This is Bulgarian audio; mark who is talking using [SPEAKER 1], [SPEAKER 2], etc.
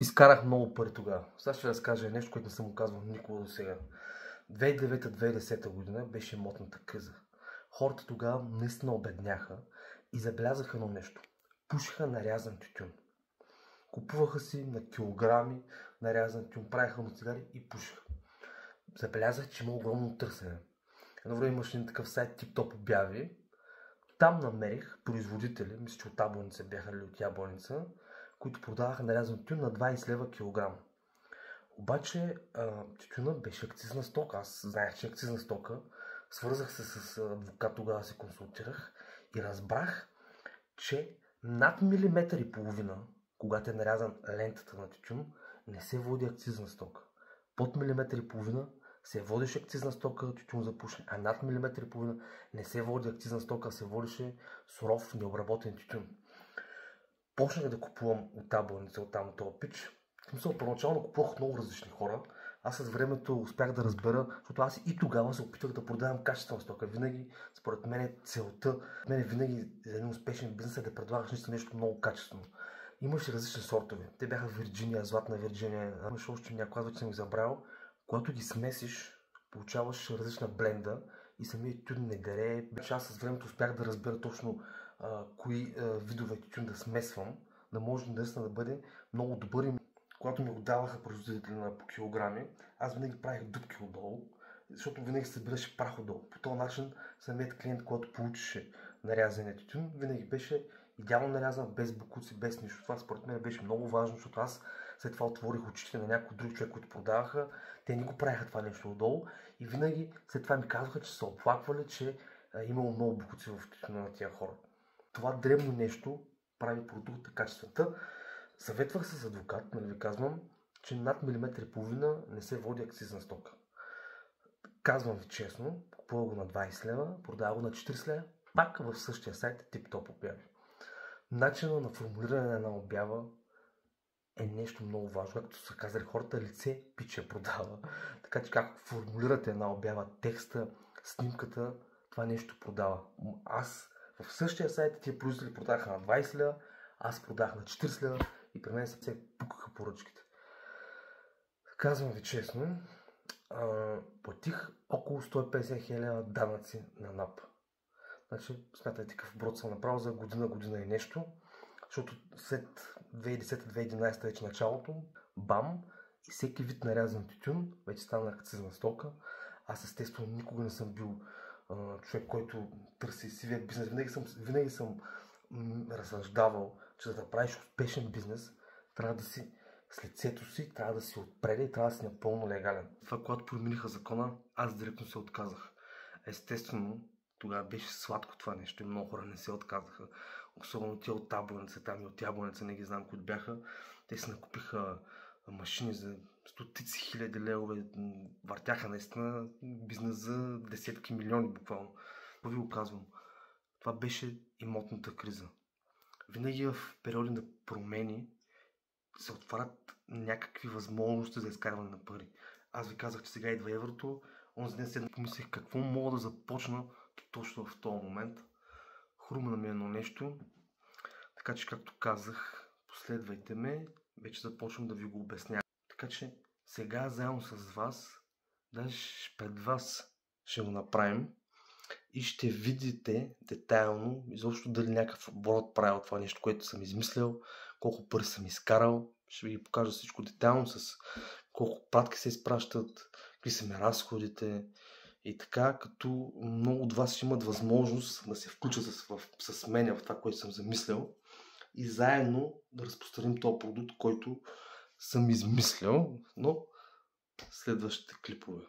[SPEAKER 1] Изкарах много пари тогава. Сега ще разкажа нещо, което не съм му казвал никога до сега. 2009-2010 година беше имотната криза. Хората тогава наистина обедняха и забелязаха едно нещо. Пушиха нарязан тютюн. Купуваха си на килограми нарязан тютюн, правиха му цигари и пушиха. Забелязах, че има огромно търсене. Едно време имаше един такъв сайт TikTok обяви. Там намерих производители, мисля, че от Ябланица бяха ли от Ябланица, които продаваха нарязан тютюн на 20 лева килограм. Обаче тютюна беше акцизна стока. Аз знаех, че е акцизна стока. Свързах се с адвокат, тогава се консултирах и разбрах, че над милиметър и половина, когато е нарязан лентата на тютюн, не се води акцизна стока. Под милиметър и половина се водеше акцизна стока тютюн за пушене, а над милиметър и половина не се води акцизна стока, а се водеше суров необработен тютюн. Почнах да купувам от Ябланица, от там този пич. Първоначално купувах от много различни хора. Аз с времето успях да разбера, защото аз и тогава се опитах да продавам качествена стока. Винаги, според мен, целта, винаги за един успешен бизнес е да предлагаш нещо много качествено. Имаше различни сортове. Те бяха Вирджиния, Златна Вирджиния, имаше още някои, аз вече съм ги забрал. Когато ги смесиш, получаваш различна бленда и самият тютюн не гарее. Аз с времето успях да разбера точно кои видове тютюн да смесвам, да може наистина да бъде много добър. Когато ми отдаваха производители на по килограми, аз винаги правих дупки отдолу, защото винаги се събираше прах отдолу. По този начин самият клиент, когато получеше нарязания тютюн, винаги беше идеално нарязан, без бокуци, без нищо. Това според мен беше много важно, защото аз след това отворих очите на някой друг човек, които продаваха. Те не го правиха това нещо отдолу и винаги след това ми казваха, че са оплаквали, че имало много бокуци в тютюна на тия хора. Това дребно нещо прави продукта качествен. Съветвах се с адвокат, нали ви казвам, че над милиметър и половина не се води акцизна стока. Казвам ви честно, купувах го на 20 лева, продава го на 40 лева, пак в същия сайт TikTok обяви. Начинът на формулиране на една обява е нещо много важно. Както са казали хората, лице пиче продава. Така че как формулирате една обява, текста, снимката, това нещо продава. Аз в същия сайт тия производители продаваха на 20 лева, аз продах на 40 лева и при мен се пукаха поръчките. Казвам ви честно, платих около 150 хиляди лева данъци на НАП. Значи, смятайте какъв брод съм направил за година и нещо, защото след 2010-2011 вече началото, бам, и всеки вид нарязан тютюн вече стана акцизна стока. Аз естествено никога не съм бил човек, който търси сивия бизнес. Винаги съм разсъждавал, че за да правиш успешен бизнес, трябва да си с лицето си, трябва да си отпреди и трябва да си напълно легален. Това, когато промениха закона, аз директно се отказах. Естествено, тогава беше сладко това нещо и много хора не се отказаха. Особено тия от Ябланица, там и от Ябланица, не ги знам които бяха. Те си накупиха машини за стотици хиляди левове, въртяха наистина бизнес за десетки милиони буквално. Това ви го казвам. Това беше имотната криза. Винаги в периоди на промени се отварят някакви възможности за изкарване на пари. Аз ви казах, че сега идва еврото. Онзи ден седна помислих какво мога да започна точно в този момент. Хрумна ми едно нещо. Така че, както казах, последвайте ме. Вече започвам да ви го обяснявам. Така че сега заедно с вас, даже пред вас ще го направим и ще видите детайлно изобщо дали някакъв оборот правил това нещо, което съм измислил, колко пари съм изкарал. Ще ви покажа всичко детайлно с колко пратки се изпращат, какви са ми разходите и така, като много от вас ще имат възможност да се включат с мен в това, което съм замислил и заедно да разпространим този продукт, който съм измислил, но следващите клипове.